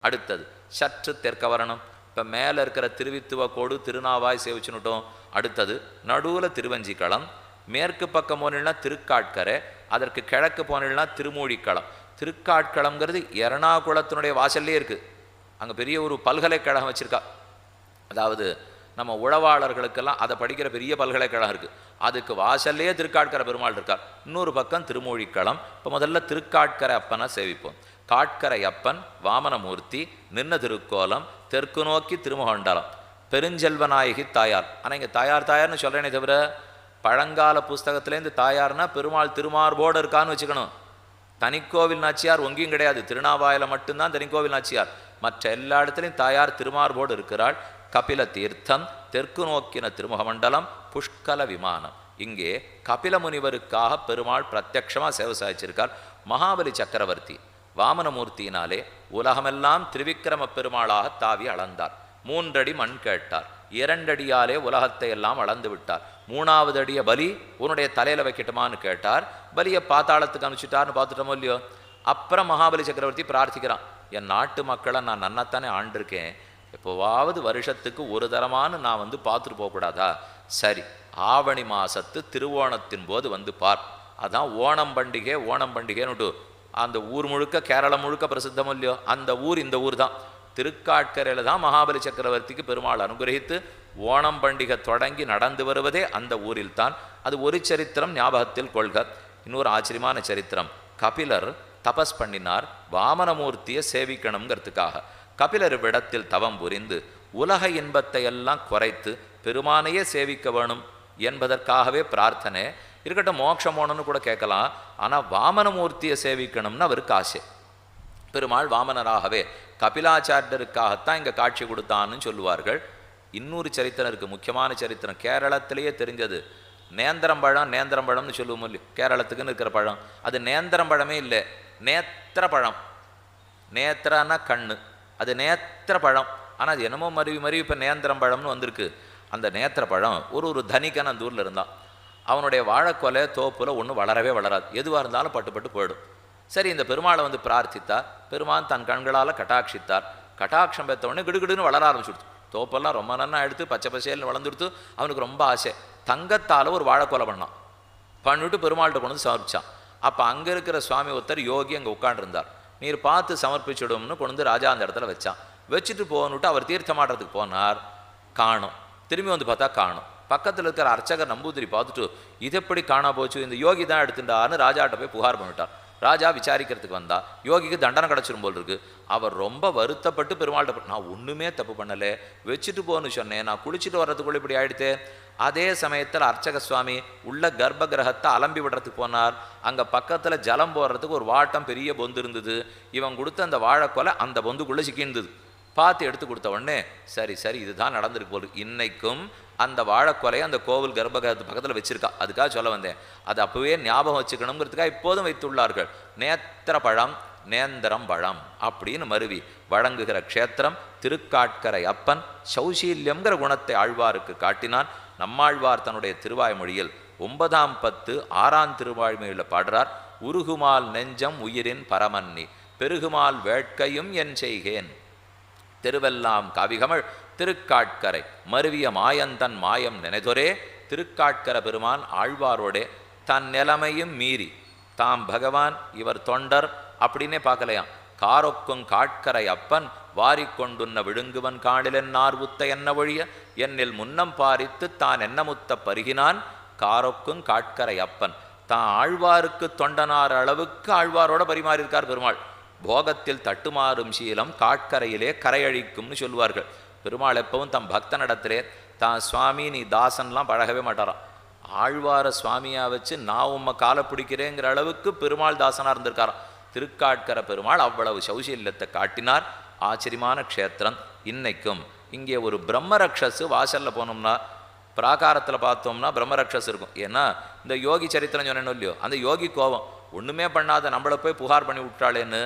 அடுத்தது சற்று தெற்க வரணும். இப்போ மேலே இருக்கிற திருவித்துவ கோடு திருநாவாய் சேவிச்சுன்னுட்டோம். அடுத்தது நடுவில் திருவஞ்சிக்களம், மேற்கு பக்கம் போனீங்கன்னா திருக்காட்கரை, அதற்கு கிழக்கு போனீங்கன்னா திருமூழிக்களம். திருக்காட்களம்ங்கிறது எர்ணாகுளத்தினுடைய வாசல்லே இருக்குது. அங்கே பெரிய ஒரு பல்கலைக்கழகம் வச்சுருக்கா. அதாவது நம்ம உழவாளர்களுக்கெல்லாம் அதை படிக்கிற பெரிய பல்கலைக்கழகம் இருக்குது. அதுக்கு வாசல்லையே திருக்காட்கரை பெருமாள் இருக்கார். இன்னொரு பக்கம் திருமூழிக்களம். இப்போ முதல்ல திருக்காட்கரை அப்பனை சேவிப்போம். காட்கரை அப்பன் வாமனமூர்த்தி, நின்ன திருக்கோலம், தெற்கு நோக்கி திருமுகண்டலம், பெருஞ்செல்வநாயகி தாயார். ஆனால் இங்கே தாயார் தாயார்னு சொல்கிறேனே தவிர பழங்கால புஸ்தகத்துலேருந்து தாயார்னா பெருமாள் திருமார்போடு இருக்கான்னு வச்சுக்கணும். தனிக்கோவில் நாச்சியார் ஒங்கியும் கிடையாது. திருநாவாயில் மட்டும்தான் தனிக்கோவில் நாச்சியார். மற்ற எல்லா இடத்துலையும் தாயார் திருமார்போடு இருக்கிறாள். கபில தீர்த்தம், தெற்கு நோக்கின திருமுகமண்டலம், புஷ்கல விமானம். இங்கே கபில முனிவருக்காக பெருமாள் பிரத்யக்ஷமாக சேவை சாதிச்சிருக்கார். மகாபலி சக்கரவர்த்தி வாமனமூர்த்தியினாலே உலகமெல்லாம் திரிவிக்கிரம பெருமாளாக தாவி அளந்தார். 3 அடி மண் கேட்டார். 2 அடியாலே உலகத்தை எல்லாம் அளந்து விட்டார். 3வது அடியை பலி உன்னுடைய தலையில் வைக்கட்டுமான்னு கேட்டார். பலியை பாத்தாளத்துக்கு அனுப்பிச்சிட்டார்னு பார்த்துட்டோமோ இல்லையோ. அப்புறம் மகாபலி சக்கரவர்த்தி பிரார்த்திக்கிறான், என் நாட்டு மக்களை நான் நன்னாத்தானே ஆண்டிருக்கேன், எப்போவாவது வருஷத்துக்கு ஒரு தரமானு நான் வந்து பார்த்துட்டு போகக்கூடாதா? சரி, ஆவணி மாதத்து திருவோணத்தின் போது வந்து பார். அதான் ஓணம் பண்டிகை. ஓணம் பண்டிகைன்னுட்டு அந்த ஊர் முழுக்க, கேரளம் முழுக்க பிரசித்தம் இல்லையோ, அந்த ஊர் இந்த ஊர் தான். திருக்காட்கரையில் தான் மகாபலி சக்கரவர்த்திக்கு பெருமாள் அனுகிரகித்து ஓணம் பண்டிகை தொடங்கி நடந்து வருவதே அந்த ஊரில் தான். அது ஒரு சரித்திரம் ஞாபகத்தில் கொள்க. இன்னொரு ஆச்சரியமான சரித்திரம், கபிலர் தபஸ் பண்ணினார் வாமனமூர்த்தியை சேவிக்கணுங்கிறதுக்காக. கபிலர் விடத்தில் தவம் புரிந்து உலக இன்பத்தை எல்லாம் குறைத்து பெருமானையே சேவிக்க வேணும் என்பதற்காகவே பிரார்த்தனை. இருக்கட்டும், மோட்சம் போகணும்னு கூட கேட்கலாம். ஆனால் வாமனமூர்த்தியை சேவிக்கணும்னு அவருக்கு ஆசை. பெருமாள் வாமனராகவே கபிலாச்சாரியருக்காகத்தான் இங்கே காட்சி கொடுத்தான்னு சொல்லுவார்கள். இன்னொரு சரித்திரம் இருக்குது, முக்கியமான சரித்திரம், கேரளத்திலேயே தெரிஞ்சது. நேந்திரம்பழம், நேந்திரம்பழம்னு சொல்லுவோம் இல்லையோ, கேரளத்துக்குன்னு இருக்கிற பழம். அது நேந்திரம்பழமே இல்லை, நேத்திர பழம். நேத்திரன்னா கண்ணு, அது நேத்திர பழம். ஆனால் அது என்னமோ மருவி இப்போ நேந்திரம்பழம்னு வந்திருக்கு. அந்த நேத்திர பழம் ஒரு தனிக்கன் அந்த ஊரில் இருந்தான். அவனுடைய வாழைக்கொலை தோப்பில் ஒன்றும் வளரவே வளராது, எதுவாக இருந்தாலும் பட்டு போயிடும். சரி, இந்த பெருமாளை வந்து பிரார்த்தித்தார். பெருமான் தன் கண்களால் கட்டாட்சித்தார். கட்டாட்சம் பெற்ற உடனே கிடுகிடுன்னு வளர ஆரம்பிச்சுடுத்து. தோப்பெல்லாம் ரொம்ப நல்லா எடுத்து பச்சை பசேல்னு வளர்ந்துடுத்து. அவனுக்கு ரொம்ப ஆசை. தங்கத்தால் ஒரு வாழைக்கொலை பண்ணிவிட்டு பெருமாள்கிட்ட கொண்டு வந்து சமர்ப்பிச்சான். அப்போ அங்கே இருக்கிற சுவாமி ஒருத்தர் யோகி அங்கே உட்காண்டிருந்தார். நீர் பார்த்து சமர்ப்பிச்சுடும்னு கொண்டு வந்து ராஜா அந்த இடத்துல வச்சான். வச்சுட்டு போகணுட்டு அவர் தீர்த்தமாடுறதுக்கு போனார். காணும். திரும்பி வந்து பார்த்தா காணும். பக்கத்தில் இருக்கிற அர்ச்சகர் நம்பூதிரி பார்த்துட்டு இது எப்படி காணா போச்சு, இந்த யோகி தான் எடுத்துட்டார்னு ராஜாட்ட போய் புகார் பண்ணிட்டார். ராஜா விசாரிக்கிறதுக்கு வந்தா யோகிக்கு தண்டனை கிடச்சிரும் போல் இருக்கு. அவர் ரொம்ப வருத்தப்பட்டு பெருமாள்கிட்ட, நான் ஒன்றுமே தப்பு பண்ணலை, வச்சுட்டு போன்னு சொன்னேன், நான் குளிச்சுட்டு வர்றதுக்குள்ள இப்படி ஆயிடுத்தே. அதே சமயத்தில் அர்ச்சக சுவாமி உள்ள கர்ப்ப கிரகத்தை அலம்பி விடுறதுக்கு போனார். அங்கே பக்கத்தில் ஜலம் போடுறதுக்கு ஒரு வாட்டம் பெரிய பொந்து இருந்தது. இவன் கொடுத்த அந்த வாழைக்கொலை அந்த பொந்துக்குள்ளே சிக்கியிருந்தது. பார்த்து எடுத்து கொடுத்த உடனே சரி இதுதான் நடந்திருக்கு போல். இன்னைக்கும் அந்த வாழைக்கொலையை அந்த கோவில் கர்ப்பகிரகத்து பக்கத்தில் வச்சிருக்கா. அதுக்காக சொல்ல வந்தேன், அது அப்போவே ஞாபகம் வச்சுக்கணுங்கிறதுக்காக இப்போதும் வைத்துள்ளார்கள். நேத்திர பழம், நேந்திரம் பழம் அப்படின்னு மருவி வழங்குகிற க்ஷேத்திரம் திருக்காட்கரை அப்பன். சௌசீல்யம்ங்கிற குணத்தை ஆழ்வாருக்கு காட்டினான். நம்மாழ்வார் தன்னுடைய திருவாய்மொழியில் 9ஆம் 10 6ஆம் திருவாய்மொழியில் பாடுறார், உருகுமால் நெஞ்சம் உயிரின் பரமன்னி பெருகுமால் வேட்கையும் என் செய்கேன் திருவெல்லாம் காவிகமள் திருக்காட்கரை மருவிய மாயந்தன் மாயம் நினைதொரே. திருக்காட்கர பெருமான் ஆழ்வாரோடே தன் நிலைமையும் மீறி தாம் பகவான் இவர் தொண்டர் அப்படின்னே பார்க்கலையாம். காரொக்கும் காட்கரை அப்பன் வாரிக்கொண்டுன்ன விழுங்குவன் காணிலென்னார் உத்த என்ன ஒழிய என்னில் முன்னம் பாரித்து தான் என்ன முத்த பருகினான். காரொக்கும் காட்கரை அப்பன் தான் ஆழ்வாருக்கு தொண்டனார் அளவுக்கு ஆழ்வாரோட பரிமாறியிருக்கார் பெருமாள். போகத்தில் தட்டுமாறும் சீலம் காட்கரையிலே கரையழிக்கும்னு சொல்லுவார்கள். பெருமாள் எப்பவும் தம் பக்தனிடத்திலே தான் சுவாமி நீ தாசன்லாம் பழகவே மாட்டாராம். ஆழ்வார சுவாமியாக வச்சு நான் உம்மை காலை பிடிக்கிறேங்கிற அளவுக்கு பெருமாள் தாசனாக இருந்திருக்காராம். திருக்காட்கர பெருமாள் அவ்வளவு சௌசல்யத்தை காட்டினார். ஆச்சரியமான க்ஷேத்திரம். இன்னைக்கும் இங்கே ஒரு பிரம்மரக்ஷஸு வாசலில் போனோம்னா பிராகாரத்தில் பார்த்தோம்னா பிரம்மரக்ஷஸ் இருக்கும். ஏன்னா இந்த யோகி சரித்திரம் சொன்னேன்னு இல்லையோ, அந்த யோகி கோபம் ஒன்றுமே பண்ணாத நம்மளை போய் புகார் பண்ணி விட்டாளேன்னு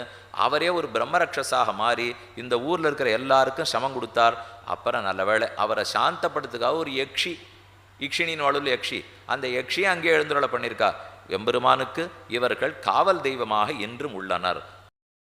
அவரே ஒரு பிரம்மரக்ஷஸாக மாறி இந்த ஊரில் இருக்கிற எல்லாருக்கும் சமம் கொடுத்தார். அப்புறம் நல்ல வேளை அவரை சாந்தப்படுத்துக்காக ஒரு யக்ஷினின் வலுவில் யக்ஷி, அந்த யக்ஷியை அங்கே எழுந்துருளை பண்ணியிருக்கா. எம்பெருமானுக்கு இவர்கள் காவல் தெய்வமாக என்றும் உள்ளனர்.